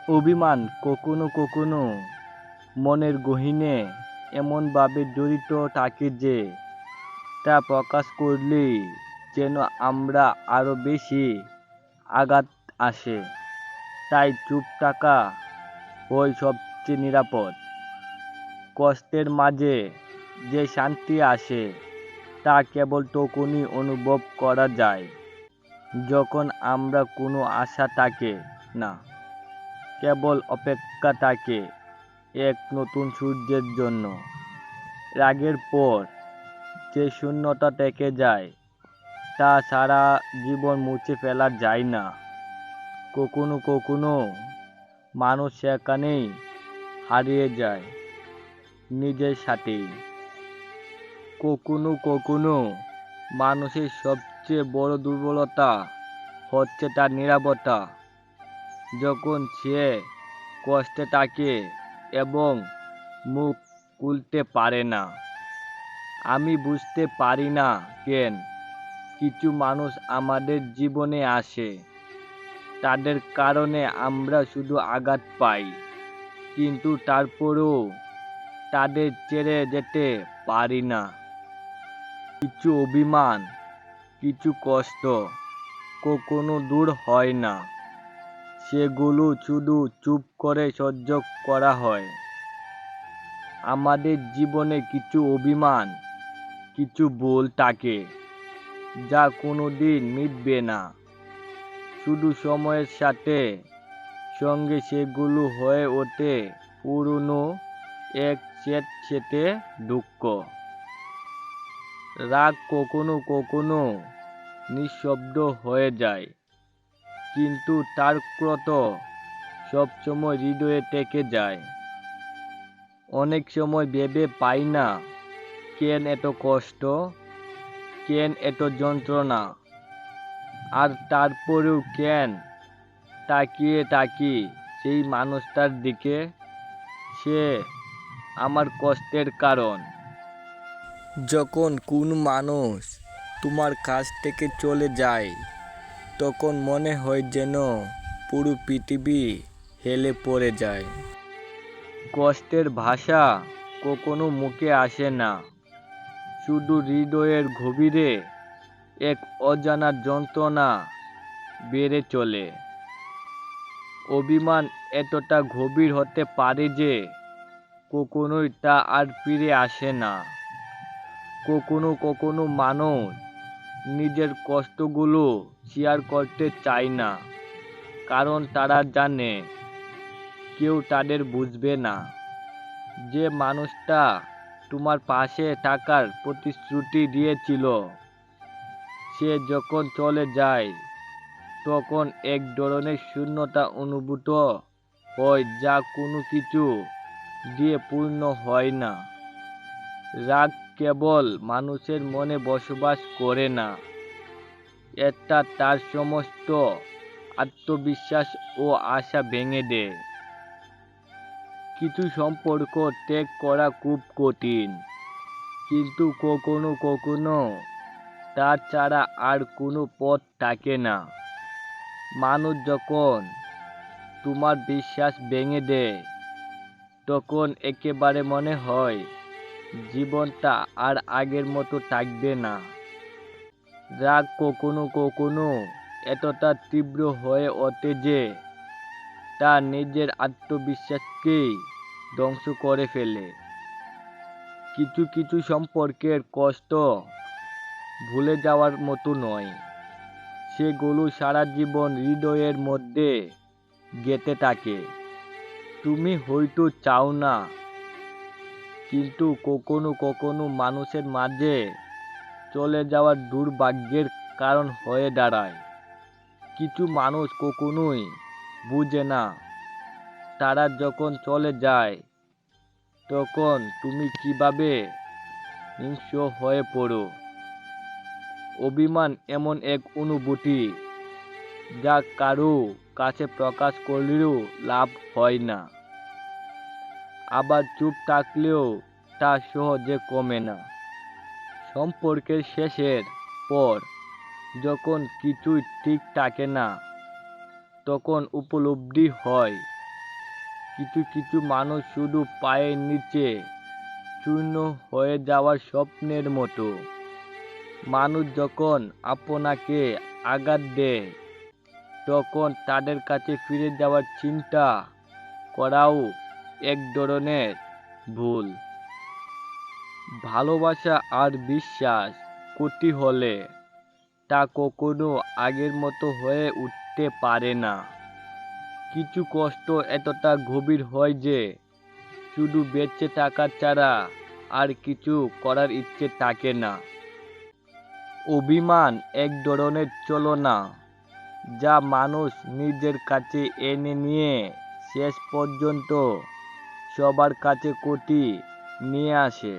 অভিমান কখনো কখনো মনের গহীনে এমনভাবে জড়িত থাকে যে তা প্রকাশ করলেই যেন আমরা আরও বেশি আঘাত আসে। তাই চুপ থাকা হয় সবচেয়ে নিরাপদ। কষ্টের মাঝে যে শান্তি আসে তা কেবল তখনই অনুভব করা যায় যখন আমরা কোনো আশা থাকে না, কেবল অপেক্ষা থাকে এক নতুন সূর্যের জন্য। রাগের পর যে শূন্যতা থেকে যায় তা সারা জীবন মুছে ফেলা যায় না। কখনো কখনো মানুষ সেখানেই হারিয়ে যায় নিজের সাথেই। কখনো কখনো মানুষের সবচেয়ে বড় দুর্বলতা হচ্ছে তার নীরবতা। যখন সে কষ্টে থাকে এবং মুখ খুলতে পারে না। আমি বুঝতে পারি না কেন কিছু মানুষ আমাদের জীবনে আসে, তাদের কারণে আমরা শুধু আঘাত পাই, কিন্তু তারপরেও তাদের ছেড়ে যেতে পারি না। কিছু অভিমান, কিছু কষ্ট কখনো দূর হয় না, সেগুলো শুধু চুপ করে সহ্য করা হয়। আমাদের জীবনে কিছু অভিমান, কিছু ভুল থাকে যা কোনোদিন মিটবে না। শুধু সময়ের সাথে সঙ্গে সেগুলো হয়ে ওঠে পুরনো এক স্যাঁতসেঁতে দুঃখ। রাগ কখনো কখনো নিঃশব্দ হয়ে যায়, কিন্তু তার ক্রোধ সবসময় হৃদয়ে থেকে যায়। অনেক সময় ভেবে পাই না কেন এত কষ্ট, কেন এত যন্ত্রণা, আর তারপরেও কেন তাকিয়ে থাকি সেই মানুষটার দিকে। সে আমার কষ্টের কারণ। যখন কোনো মানুষ তোমার কাছ থেকে চলে যায় তখন মনে হয় যেন পুরো পৃথিবী হেলে পড়ে যায়। কষ্টের ভাষা কখনো মুখে আসে না, শুধু হৃদয়ের গভীরে এক অজানা যন্ত্রণা বেড়ে চলে। অভিমান এতটা গভীর হতে পারে যে কখনোই তা আর ফিরে আসে না। কখনো কখনো মানুষ নিজের কষ্টগুলো শেয়ার করতে চায় না, কারণ তারা জানে কেউ তাদের বুঝবে না। যে মানুষটা তোমার পাশে থাকার প্রতিশ্রুতি দিয়েছিল, সে যখন চলে যায় তখন এক ধরনের শূন্যতা অনুভূত হয় যা কোনো কিছু দিয়ে পূর্ণ হয় না। রাগ কেবল মানুষের মনে বসবাস করে না, এটা তার সমস্ত আত্মবিশ্বাস ও আশা ভেঙে দেয়। কিছু সম্পর্ক ত্যাগ করা খুব কঠিন, কিন্তু কখনো কখনো তা ছাড়া আর কোনো পথ থাকে না। মানুষ যখন তোমার বিশ্বাস ভেঙে দেয় তখন একেবারে মনে হয় জীবনটা আর আগের মতো থাকবে না। রাগ কখনো কখনো এতটা তীব্র হয়ে ওঠে যে তা নিজের আত্মবিশ্বাসকেই ধ্বংস করে ফেলে। কিছু কিছু সম্পর্কের কষ্ট ভুলে যাওয়ার মতো নয়, সেগুলো সারা জীবন হৃদয়ের মধ্যে গেঁথে থাকে। তুমি হয়তো চাও না, কিন্তু কখনো কখনো মানুষের মাঝে চলে যাওয়ার দুর্ভাগ্যের কারণ হয়ে দাঁড়ায়। কিছু মানুষ কখনোই বুঝে না তারা যখন চলে যায় তখন তুমি কিভাবে হিংস্র হয়ে পড়ো। অভিমান এমন এক অনুভূতি যা কারো কাছে প্রকাশ করলেও লাভ হয় না, আবার চুপ থাকলেও তা সহজে কমে না। সম্পর্কের শেষের পর যখন কিছুই ঠিক থাকে না তখন উপলব্ধি হয় কিছু কিছু মানুষ শুধু পায়ের নিচে চূর্ণ হয়ে যাওয়ার স্বপ্নের মতো। মানুষ যখন আপনাকে আঘাত দেয় তখন তাদের কাছে ফিরে যাওয়ার চিন্তা করাও এক ধরনের ভুল। ভালোবাসা আর বিশ্বাস ক্ষতি হলে তা কখনো আগের মতো হয়ে উঠতে পারে না। কিছু কষ্ট এতটা গভীর হয় যে শুধু বেঁচে থাকা ছাড়া আর কিছু করার ইচ্ছে থাকে না। অভিমান এক ধরনের ছলনা যা মানুষ নিজের কাছে এনে নিয়ে শেষ পর্যন্ত সবার কাছে ক্ষতি নিয়ে আসে।